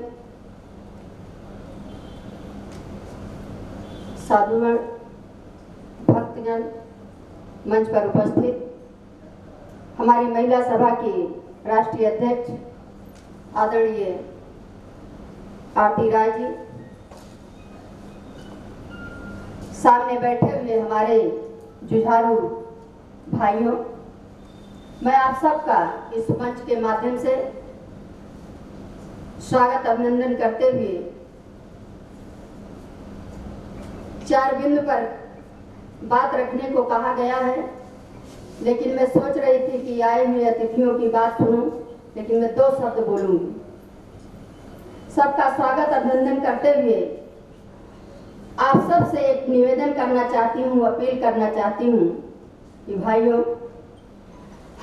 साधुगण, भक्तगण, मंच पर उपस्थित हमारी महिला सभा की राष्ट्रीय अध्यक्ष आदरणीय आरती राय जी, सामने बैठे हुए हमारे जुझारू भाइयों, मैं आप सबका इस मंच के माध्यम से स्वागत अभिनंदन करते हुए 4 बिंदु पर बात रखने को कहा गया है, लेकिन मैं सोच रही थी कि आए हुए अतिथियों की बात सुनूं, लेकिन मैं 2 शब्द बोलूंगी। सबका स्वागत अभिनंदन करते हुए आप सब से एक निवेदन करना चाहती हूँ, अपील करना चाहती हूँ कि भाइयों,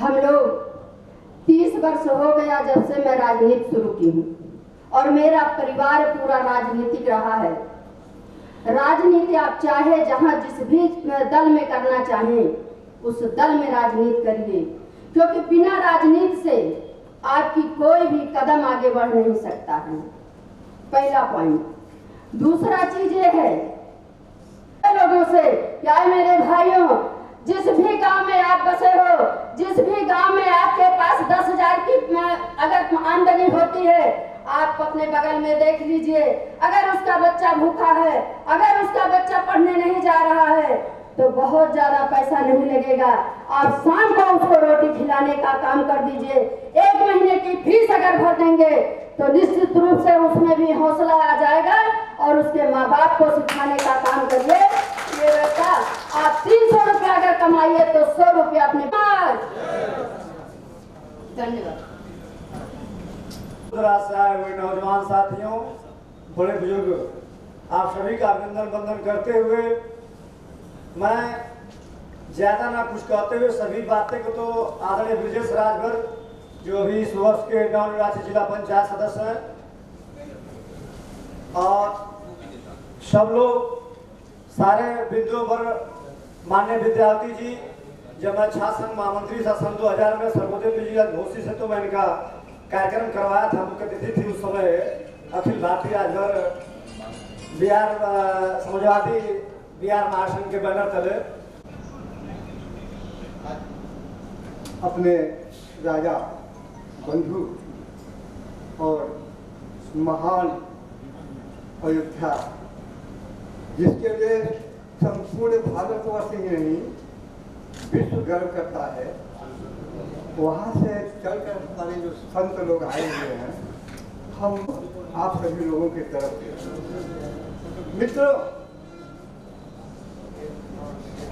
हम लोग 30 वर्ष हो गया जब से मैं राजनीति शुरू की हूँ और मेरा परिवार पूरा राजनीतिक रहा है। राजनीति आप चाहे जहाँ जिस भी दल में करना चाहें उस दल में राजनीति करिए, क्योंकि बिना राजनीति से आपकी कोई भी कदम आगे बढ़ नहीं सकता है। पहला पॉइंट। दूसरा चीज ये है लोगों से, क्या मेरे भाइयों, जिस भी गांव में आप बसे हो, जिस भी गांव में आपके पास 10,000 की अगर आमदनी होती है, आप अपने बगल में देख लीजिए, अगर उसका बच्चा भूखा है, अगर उसका बच्चा पढ़ने नहीं जा रहा है तो बहुत ज्यादा पैसा नहीं लगेगा। आप शाम को उसको रोटी खिलाने का काम कर दीजिए। 1 महीने की फीस अगर भर देंगे तो निश्चित रूप से उसमें भी हौसला आ जाएगा और उसके माँ बाप को सिखाने का काम करिए। ये बेटा, आप 300 रुपया अगर कमाइए तो 100 रुपया अपने पास। धन्यवाद। हुए नौजवान साथियों, बड़े बुजुर्ग, आप सभी का अभिनंदन वंदन करते हुए मैं ज्यादा ना कुछ कहते हुए सभी बातें को तो आदरणीय ब्रजेश राजभर जो अभी इस वर्ष के नवनिर्वाचित जिला पंचायत सदस्य हैं और सब लोग सारे बिंदुओं पर माननीय विद्यार्थी जी, जब मैं छात्र संघ महामंत्री था सन 2000 में सर्वोदय जी घोषी से तो मैं इनका कार्यक्रम करवाया था। मुख्य अतिथि थी उस समय अखिल भारतीय राजभर बिहार समाजवादी बिहार महासंघ के बैनर तले अपने राजा बंधु और महान अयोध्या, जिसके लिए संपूर्ण भारतवर्ष ही नहीं विश्व गर्व करता है, वहाँ से चलकर हमारे जो संत लोग आए हुए हैं, हम आप सभी लोगों की तरफ से मित्रों,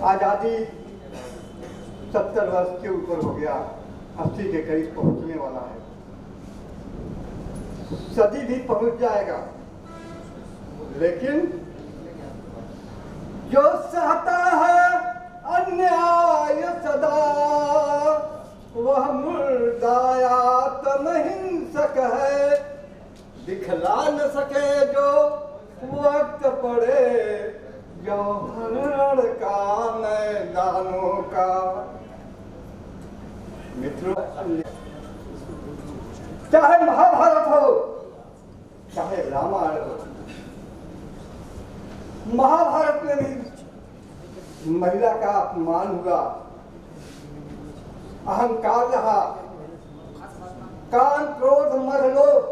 आज़ादी 70 वर्ष के ऊपर हो गया, 80 के करीब पहुंचने वाला है, सदी भी पहुंच जाएगा। लेकिन जो सहता है अन्याय सदा वह मुर्दायात्म हिंसक है। दिखला न सके जो वक्त पड़े जौहर का मैदानों का। मित्रों, चाहे महाभारत हो चाहे रामायण हो, महाभारत में भी महिला का अपमान हुआ, अहंकार रहा, काम क्रोध मद लोभ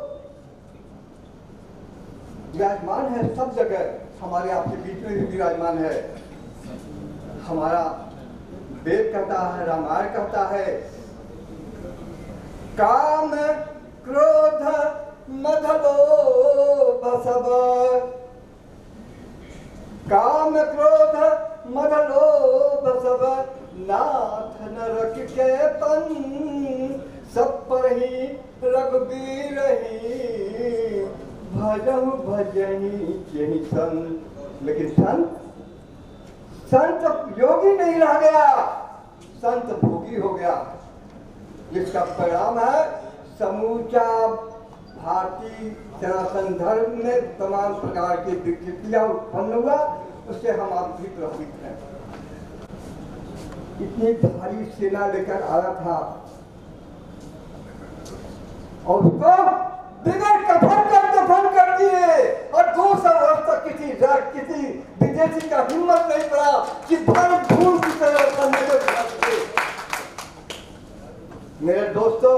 विराजमान है सब जगह। हमारे आपके बीच में भी विराजमान है। हमारा वेद कहता है, रामायण कहता है, काम क्रोध मद लोभ सब, काम क्रोध मद लोभ सब नाथ नरक के तन, सब पर ही रघुबीर ही भजहु भजनी यही सन। लेकिन संत योगी नहीं रह गया, संत भोगी हो गया, जिसका परिणाम है समूचा भारतीय सनातन धर्म में तमाम प्रकार की विकृतियां उत्पन्न हुआ। उससे हम आप भी प्रभावित हैं। इतनी भारी सेना लेकर आया था और उसको बिगड़ कफन कर दिए, और 200 वर्ष तक किसी विदेशी का हिम्मत नहीं पड़ा कि भारत भूल की तरह करने को। मेरे दोस्तों,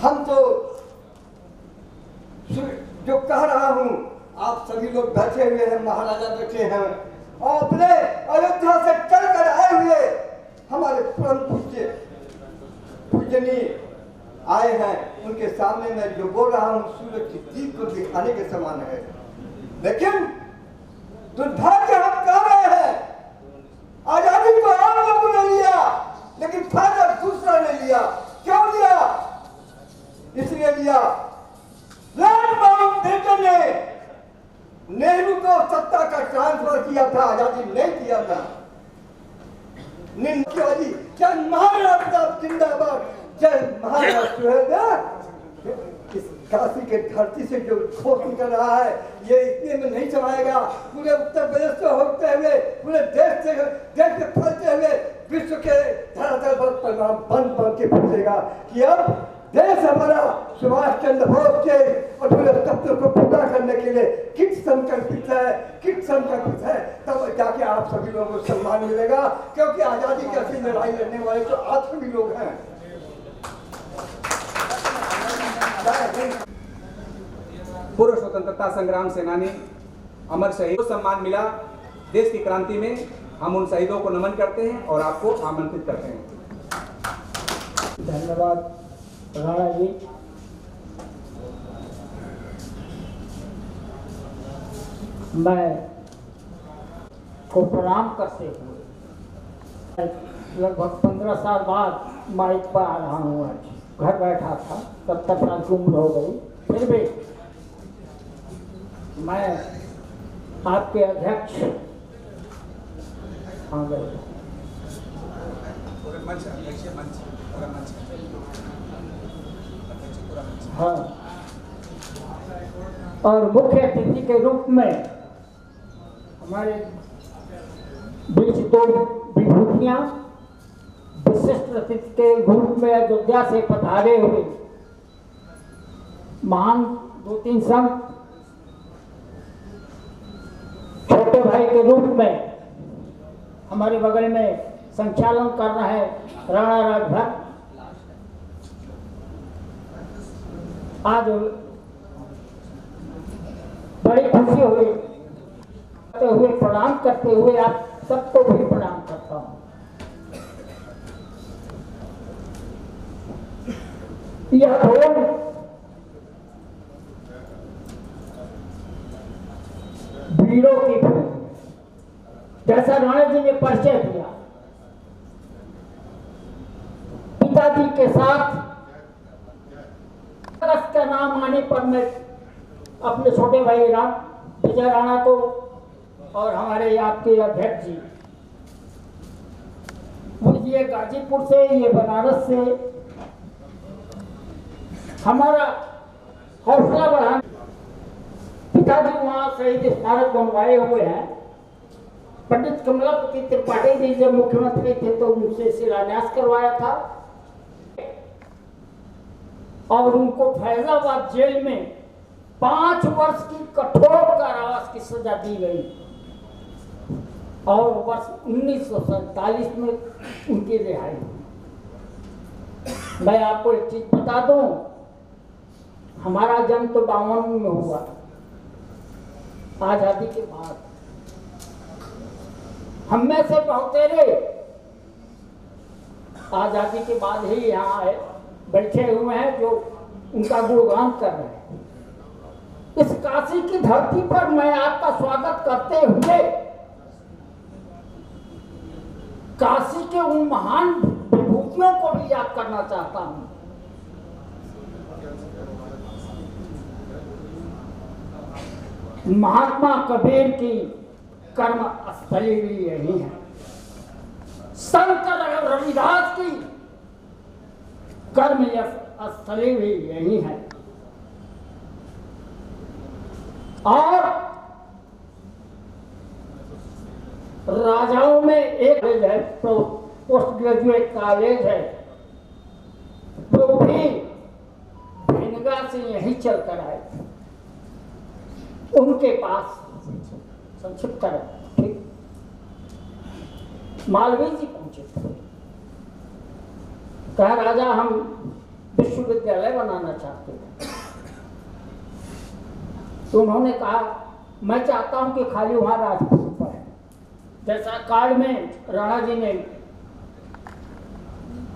हम तो जो कह रहा हूं, आप सभी लोग बैठे हुए हैं, महाराजा बैठे हैं, और अपने अयोध्या से चल कर आए हुए हमारे परम पूजनीय आए हैं, उनके सामने मैं जो बोल रहा हूं सूरज की दीप को दिखाने के समान है। लेकिन दुर्भाग्य हम कह रहे हैं, आजादी को आम लोगों ने लिया, लेकिन फायदा दूसरा ने लिया। क्यों लिया? इसलिए लिया, लॉर्ड माउंटबेटन ने नेहरू को सत्ता का ट्रांसफर किया था, आजादी नहीं किया था। जय महाराष्ट्र जिंदाबाद, जय महाराष्ट्र। इस काशी के धरती से जो खोज निकल रहा है, ये इतने में नहीं समाएगा। पूरे उत्तर प्रदेश से होते हुए, पूरे देश में फैलते हुए विश्व के धरातल पर परिणाम बन के पहुंचेगा कि अब देश हमारा सुभाष चंद्र बोस के अधूरे सपनों को पूरा करने के लिए कित संकल्पित है। तब जाके आप सभी लोगों को सम्मान मिलेगा, क्योंकि आजादी की असली लड़ाई लड़ने वाले तो आप सभी लोग हैं। पूर्व स्वतंत्रता संग्राम सेनानी अमर शहीद को सम्मान मिला देश की क्रांति में। हम उन शहीदों को नमन करते हैं और आपको आमंत्रित करते हैं। धन्यवाद राणा जी। मैं को प्रणाम करते हुए लगभग 15 साल बाद माइक पर आ रहा हूँ। आज घर बैठा था, तब तक रात उम्र हो गई। फिर भी मैं आपके अध्यक्ष हाँ, और मुख्य अतिथि के रूप में हमारे बीच दो विभूतियां विशिष्ट अतिथि के रूप में अयोध्या से पधारे हुए महान 2-3 संत, छोटे भाई के रूप में हमारे बगल में संचालन कर रहे हैं राणा राजभर। आज बड़ी खुशी हुई, प्रणाम करते हुए आप सबको भी प्रणाम करता हूँ। यह भवन वीरों की भूमि, जैसा राणा जी ने परिचय दिया, पिताजी के साथ का नाम आने पर मैं अपने छोटे भाई विजय राणा को और हमारे आपके अध्यक्ष जी, ये गाजीपुर से, ये बनारस से हमारा हौसला बढ़ाने। पिताजी वहाँ शहीद स्मारक बनवाए हुए हैं। पंडित कमलापति त्रिपाठी जी जब मुख्यमंत्री थे तो उनसे शिलान्यास करवाया था और उनको फैजाबाद जेल में 5 वर्ष की कठोर कारावास की सजा दी गई और वर्ष 1947 में उनकी रिहाई हुई। मैं आपको एक चीज बता दूं, हमारा जन्म तो 52 में हुआ, आजादी के बाद। हम में से बहुतेरे आजादी के बाद ही यहाँ आए, बैठे हुए हैं जो उनका गुणगान कर रहे हैं। इस काशी की धरती पर मैं आपका स्वागत करते हुए काशी के उन महान विभूतियों को भी याद करना चाहता हूं। महात्मा कबीर की कर्म स्थली भी यही है, संत रविदास की कर्म स्थली भी यही है और राजाओं में एक है, पोस्ट ग्रेजुएट कॉलेज है, वो भी भिनगा से यही चल कर आए थे। उनके पास संक्षिप्त है, ठीक, मालवीय जी पहुंचे थे, कहा राजा हम विश्वविद्यालय बनाना चाहते हैं। तो उन्होंने कहा मैं चाहता हूं कि खाली वहां राजपूत पर है, जैसा काल में राणा जी ने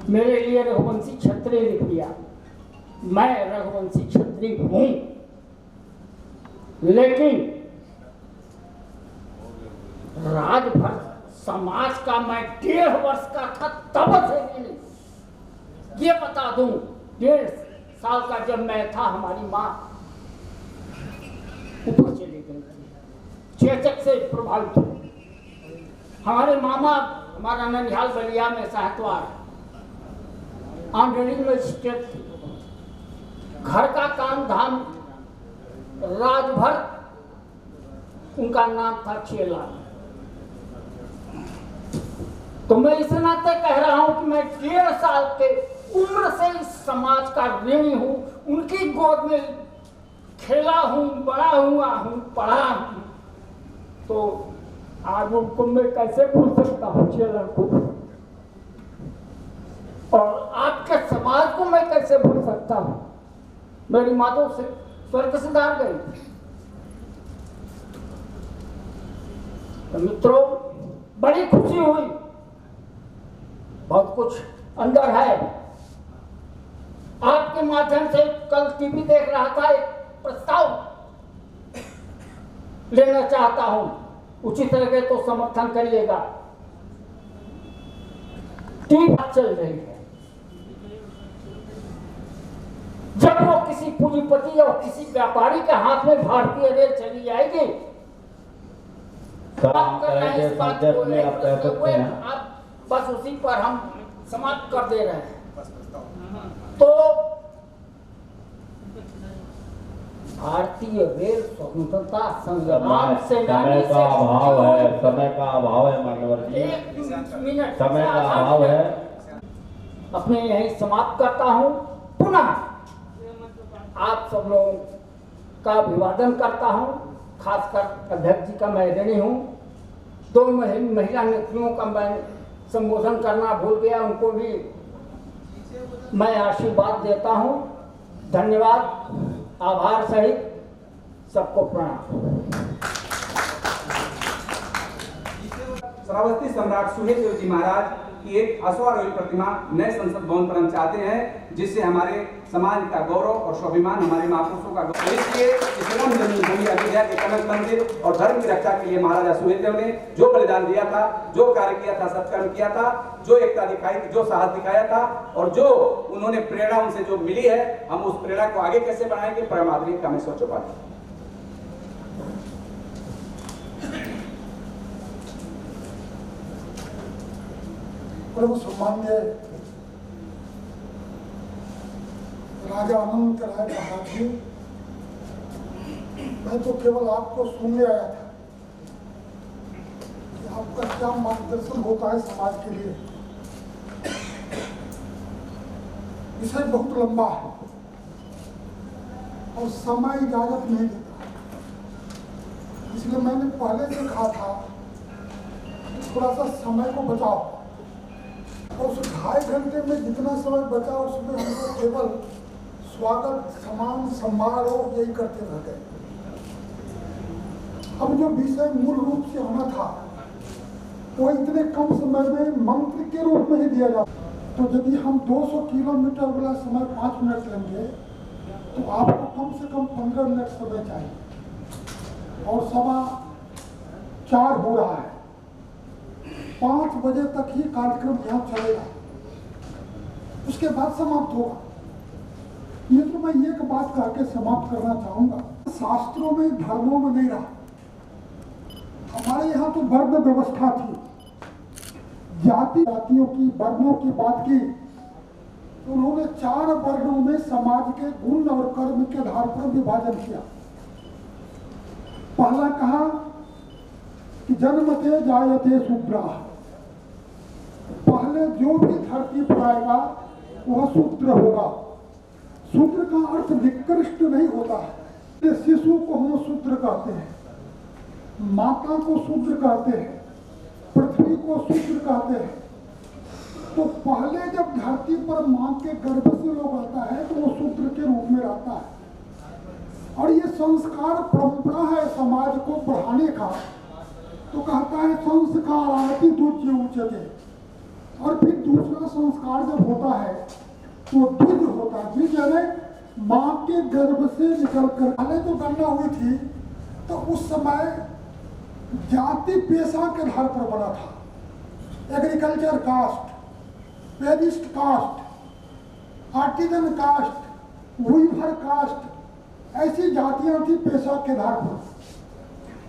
मेरे लिए रघुवंशी क्षत्रिय लिख दिया। मैं रघुवंशी क्षत्रिय हूं, लेकिन राजभर समाज का मैं 1.5 वर्ष का था तब से नहीं, ये बता दूं 1.5 साल का जब मैं था, हमारी माँ ऊपर चली गई थी, चेचक से प्रभावित हुई। हमारे मामा, हमारा ननिहाल बलिया में साहतवार ऑनरेडी मजिस्ट्रेट थे, घर का काम धाम राजभर, उनका नाम था चेला। तो मैं इस नाते कह रहा हूं कि मैं 1.5 साल के उम्र से इस समाज का ऋणी हूं, उनकी गोद में खेला हूं, बड़ा हुआ हूं, पढ़ा हूं, तो आज उनको मैं कैसे भूल सकता हूं चेला को, और आपके समाज को मैं कैसे भूल सकता हूं। मेरी माता से स्वर्ग सिधार गई। तो मित्रों बड़ी खुशी हुई, बहुत कुछ अंदर है। आपके माध्यम से कल टीवी देख रहा था, एक प्रस्ताव लेना चाहता हूं, उचित लगे तो समर्थन करिएगा। टीवी चल रही है, जब वो किसी पूंजीपति और किसी व्यापारी के हाथ में भारतीय रेल चली जाएगी, इस बात को आप बस उसी पर हम समाप्त कर दे रहे हैं। तो भारतीय रेल स्वतंत्रता संग्राम सेनानी से समय का अभाव है मान्यवर जी, 1 मिनट समय का अभाव है। अपने यही समाप्त करता हूं। पुनः आप सब लोगों का अभिवादन करता हूं, खासकर अध्यक्ष जी का मैं ऋणी हूं। 2 महिला नेत्रियों का मैं संबोधन करना भूल गया, उनको भी मैं आशीर्वाद देता हूं। धन्यवाद, आभार सहित सबको प्रणाम। श्रावस्ती सम्राट सुहेलदेव जी महाराज की एक अश्वारोही प्रतिमा नए संसद भवन पर हम चाहते हैं, जिससे हमारे समाज का गौरव और स्वाभिमान, हमारे महापुरुषों का गौरव। इसलिए इस्लाम जन्मभूमि अयोध्या के कनक मंदिर और धर्म की रक्षा के लिए महाराजा सुहेलदेव ने जो बलिदान दिया था, जो कार्य किया था, सत्कर्म किया था, जो एकता दिखाई थी, जो साहस दिखाया था, और जो उन्होंने प्रेरणा उनसे जो मिली है, हम उस प्रेरणा को आगे कैसे बढ़ाएंगे, परम आदरणीय कामेश्वर चौपाटी। प्रभु सम्मान्य राजा अनंत राय महाराज जी, मैं तो केवल आपको सुनने आया था कि आपका क्या मार्गदर्शन होता है समाज के लिए। विषय बहुत लंबा है और समय इजाजत नहीं देता, इसलिए मैंने पहले से कहा था थोड़ा सा समय को बचाओ, और उस 2.5 घंटे में जितना समय बचा उसमें हमको केवल स्वागत, सम्मान, समारोह यही करते रह गए। अब जो विषय मूल रूप से होना था वो इतने कम समय में मंत्र के रूप में ही दिया जाता। तो यदि हम 200 किलोमीटर वाला समय 5 मिनट लेंगे तो आपको कम से कम 15 मिनट समय चाहिए, और 4:15 हो रहा है। 5 बजे तक ही कार्यक्रम यहाँ चलेगा, उसके बाद समाप्त होगा। ये तो मैं एक बात करके समाप्त करना चाहूंगा, शास्त्रों में, धर्मों में नहीं रहा। हमारे यहाँ तो वर्ण व्यवस्था थी, जातियों की, वर्णों की बात की, तो उन्होंने 4 वर्णों में समाज के गुण और कर्म के आधार पर विभाजन किया। पहला कहा कि जन्मते जायते शूद्राः, पहले जो भी धरती पर आएगा वह शूद्र होगा। शूद्र का अर्थ निकृष्ट नहीं होता है। शिशु को हम शूद्र कहते हैं, माता को शूद्र कहते हैं, पृथ्वी को शूद्र कहते हैं। तो पहले जब धरती पर मां के गर्भ से लोग आता है तो वो शूद्र के रूप में रहता है। और ये संस्कार परंपरा है समाज को बढ़ाने का। तो कहता है संस्कार आदि द्विज उच्यते, और फिर दूसरा संस्कार जब होता है तो द्विज होता है। द्विज यानी मां के गर्भ से निकलकर, पहले जो गणना हुई थी तो उस समय जाति पेशा के आधार पर बना था। Agriculture caste, priest caste, artisan caste, weaver caste, ऐसी जातियां थी पेशा के आधार पर।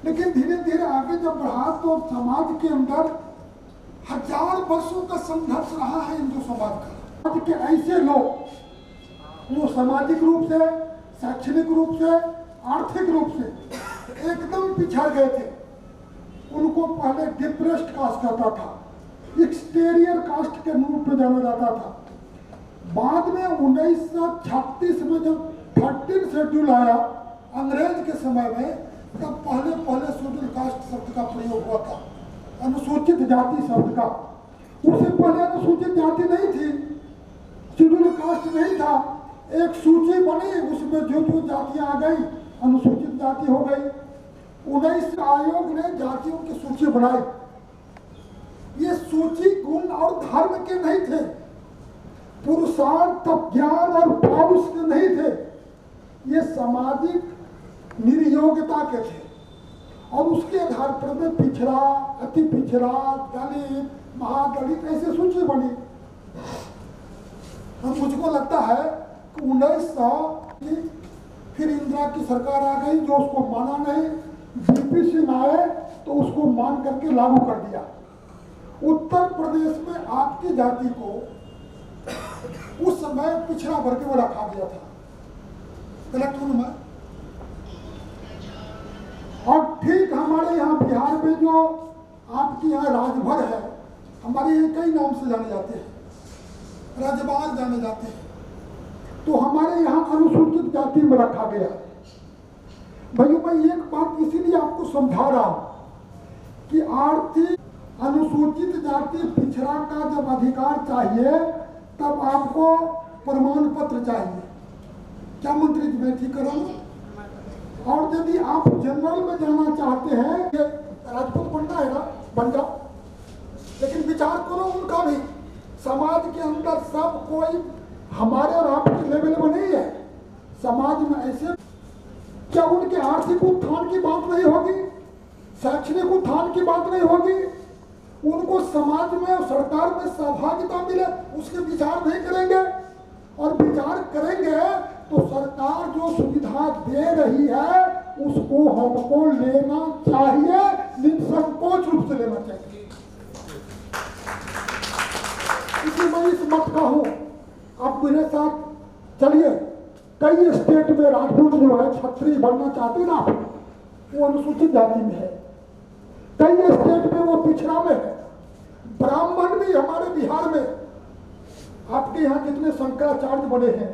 लेकिन धीरे धीरे आगे जब बढ़ा तो समाज के अंदर 1000 वर्षों का संघर्ष रहा है हिंदू समाज का। आज के ऐसे लोग जो सामाजिक रूप से, शैक्षणिक रूप से, आर्थिक रूप से एकदम पिछड़ गए थे, उनको पहले डिप्रेस्ड कास्ट कहता था, एक्सटीरियर कास्ट के रूप में जाना जाता था। बाद में 1936 में जब 13 शेड्यूल आया अंग्रेज के समय में, तब पहले शेड्यूल कास्ट शब्द का प्रयोग हुआ था, अनुसूचित जाति शब्द का। उससे पहले अनुसूचित जाति नहीं थी, शेड्यूल कास्ट नहीं था। एक सूची बनी, उसमें जो जो जातियां आ गई अनुसूचित जाति हो गई। 19 आयोग ने जातियों की सूची बनाई। ये सूची गुण और धर्म के नहीं थे, पुरुषार्थ, ज्ञान और पौरुष के नहीं थे, ये सामाजिक निर्योग्यता के थे। और उसके आधार पर में पिछड़ा, अति पिछड़ा, दलित, महादलित ऐसे सूची बनी। और मुझको लगता है कि 1900 फिर इंदिरा की सरकार आ गई जो उसको माना नहीं, बीपी सिंह आए तो उसको मान करके लागू कर दिया। उत्तर प्रदेश में आपकी जाति को उस समय पिछड़ा वर्ग में रखा गया था कलेक्टर में। और ठीक हमारे यहाँ बिहार में जो आपकी यहाँ राजभर है, हमारे यहाँ कई नाम से जाने जाते हैं, राजबाग जाने जाते हैं, तो हमारे यहाँ अनुसूचित जाति में रखा गया। भाइयों मैं एक बात इसीलिए आपको समझा रहा हूं कि आर्थिक अनुसूचित जाति पिछड़ा का जब अधिकार चाहिए तब आपको प्रमाण पत्र चाहिए। क्या मंत्री जी मैं ठीक करूँ? और यदि आप जनरल में जाना चाहते हैं कि राजपूत बनना है ना, बन जाओ, लेकिन विचार करो उनका भी। समाज के अंदर सब कोई हमारे और आपके लेवल में नहीं है। समाज में ऐसे क्या उनके आर्थिक उत्थान की बात नहीं होगी, शैक्षणिक उत्थान की बात नहीं होगी, उनको समाज में और सरकार में सहभागिता मिले उसके विचार नहीं करेंगे? और विचार करेंगे तो सरकार जो सुविधा दे रही है उसको हमको लेना चाहिए, निसंकोच रूप से लेना चाहिए। इस मत का हूँ, आप मेरे साथ चलिए। कई स्टेट में राजपूत जो है क्षत्रिय बनना चाहते हैं ना, वो अनुसूचित जाति में है। कई स्टेट में वो पिछड़ा में है। ब्राह्मण भी हमारे बिहार में, आपके यहाँ जितने शंकराचार्य बने हैं,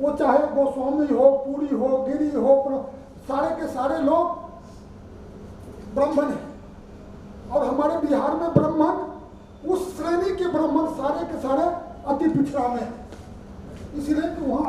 वो चाहे गोस्वामी हो, पुरी हो, गिरी हो, सारे के सारे लोग ब्राह्मण हैं। और हमारे बिहार में ब्राह्मण, उस श्रेणी के ब्राह्मण सारे के सारे अति पिछड़ा में, इसलिए कि वहाँ